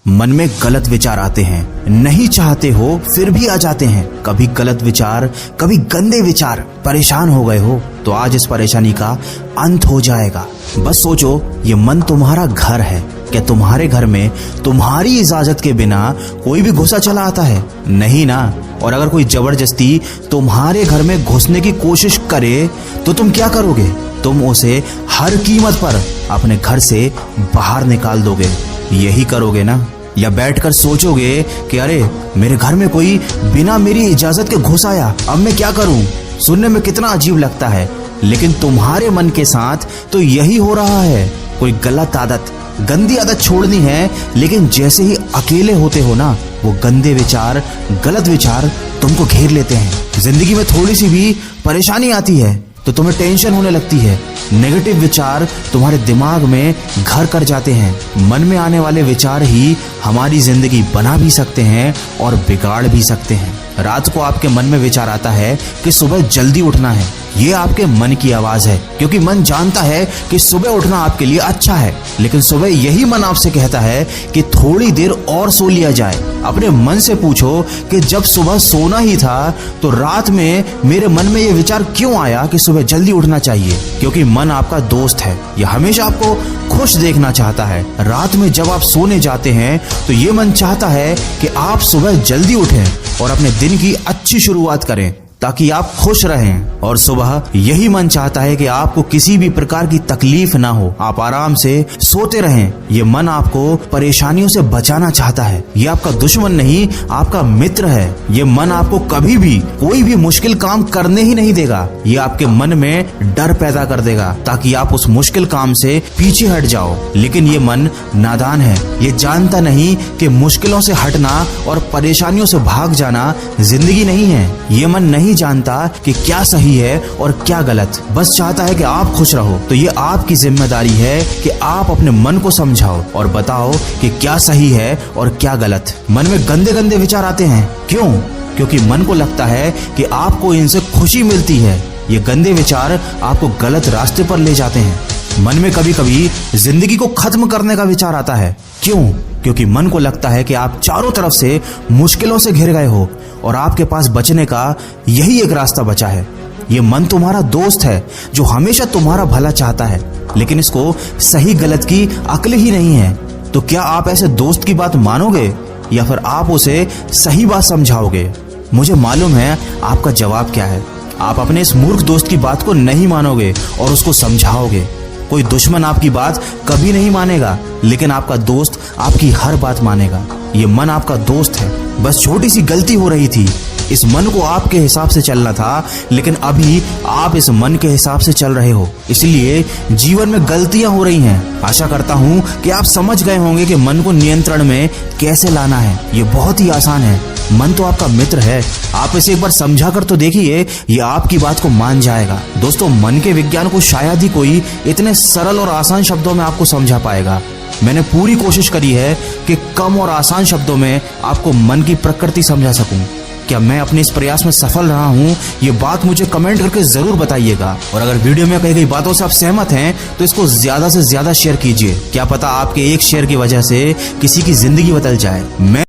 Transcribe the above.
मन में गलत विचार आते हैं, नहीं चाहते हो फिर भी आ जाते हैं। कभी गलत विचार, कभी गंदे विचार। परेशान हो गए हो तो आज इस परेशानी का अंत हो जाएगा। बस सोचो, ये मन तुम्हारा घर है। क्या तुम्हारे घर में तुम्हारी इजाजत के बिना कोई भी घुसा चला आता है? नहीं ना। और अगर कोई जबरदस्ती तुम्हारे घर में घुसने की कोशिश करे तो तुम क्या करोगे? तुम उसे हर कीमत पर अपने घर से बाहर निकाल दोगे। यही करोगे ना? या बैठकर सोचोगे कि अरे मेरे घर में कोई बिना मेरी इजाजत के घुस आया, अब मैं क्या करूं? सुनने में कितना अजीब लगता है, लेकिन तुम्हारे मन के साथ तो यही हो रहा है। कोई गलत आदत, गंदी आदत छोड़नी है, लेकिन जैसे ही अकेले होते हो ना, वो गंदे विचार, गलत विचार तुमको घेर लेते हैं। जिंदगी में थोड़ी सी भी परेशानी आती है तो तुम्हें टेंशन होने लगती है। नेगेटिव विचार तुम्हारे दिमाग में घर कर जाते हैं। मन में आने वाले विचार ही हमारी जिंदगी बना भी सकते हैं और बिगाड़ भी सकते हैं। रात को आपके मन में विचार आता है कि सुबह जल्दी उठना है। ये आपके मन की आवाज है, क्योंकि मन जानता है कि सुबह उठना आपके लिए अच्छा है। लेकिन सुबह यही मन आपसे कहता है कि थोड़ी देर और सो लिया जाए। अपने मन से पूछो कि जब सुबह सोना ही था तो रात में मेरे मन में ये विचार क्यों आया कि सुबह जल्दी उठना चाहिए? क्योंकि मन आपका दोस्त है। यह हमेशा आपको खुश देखना चाहता है। रात में जब आप सोने जाते हैं तो ये मन चाहता है कि आप सुबह जल्दी उठें और अपने दिन की अच्छी शुरुआत करें, ताकि आप खुश रहें। और सुबह यही मन चाहता है कि आपको किसी भी प्रकार की तकलीफ ना हो, आप आराम से सोते रहें। ये मन आपको परेशानियों से बचाना चाहता है। ये आपका दुश्मन नहीं, आपका मित्र है। ये मन आपको कभी भी कोई भी मुश्किल काम करने ही नहीं देगा। ये आपके मन में डर पैदा कर देगा ताकि आप उस मुश्किल काम से पीछे हट जाओ। लेकिन ये मन नादान है। ये जानता नहीं कि मुश्किलों से हटना और परेशानियों से भाग जाना जिंदगी नहीं है। ये मन नहीं जानता कि क्या सही है और क्या गलत, बस चाहता है कि आप खुश रहो। तो ये आपकी जिम्मेदारी है कि आप अपने मन को समझाओ और बताओ कि क्या सही है और क्या गलत। मन में गंदे गंदे विचार आते हैं, क्यों? क्योंकि मन को लगता है कि आपको इनसे खुशी मिलती है। ये गंदे विचार आपको गलत रास्ते पर ले जाते हैं। मन में कभी कभी जिंदगी को खत्म करने का विचार आता है, क्यों? क्योंकि मन को लगता है कि आप चारों तरफ से मुश्किलों से घिर गए हो और आपके पास बचने का यही एक रास्ता बचा है। ये मन तुम्हारा दोस्त है जो हमेशा तुम्हारा भला चाहता है, लेकिन इसको सही गलत की अक्ल ही नहीं है। तो क्या आप ऐसे दोस्त की बात मानोगे या फिर आप उसे सही बात समझाओगे? मुझे मालूम है आपका जवाब क्या है। आप अपने इस मूर्ख दोस्त की बात को नहीं मानोगे और उसको समझाओगे। कोई दुश्मन आपकी बात कभी नहीं मानेगा, लेकिन आपका दोस्त आपकी हर बात मानेगा। ये मन आपका दोस्त है। बस छोटी सी गलती हो रही थी। इस मन को आपके हिसाब से चलना था, लेकिन अभी आप इस मन के हिसाब से चल रहे हो, इसलिए जीवन में गलतियां हो रही हैं। आशा करता हूं कि आप समझ गए होंगे कि मन को नियंत्रण में कैसे लाना है। ये बहुत ही आसान है। मन तो आपका मित्र है। आप इसे एक बार समझा कर तो देखिए, ये आपकी बात को मान जाएगा। दोस्तों, मन के विज्ञान को शायद ही कोई इतने सरल और आसान शब्दों में आपको समझा पाएगा। मैंने पूरी कोशिश करी है कि कम और आसान शब्दों में आपको मन की प्रकृति समझा सकूं। क्या मैं अपने इस प्रयास में सफल रहा हूं? ये बात मुझे कमेंट करके जरूर बताइएगा। और अगर वीडियो में कही गई बातों से आप सहमत हैं तो इसको ज्यादा से ज्यादा शेयर कीजिए। क्या पता आपके एक शेयर की वजह से किसी की जिंदगी बदल जाए। मैं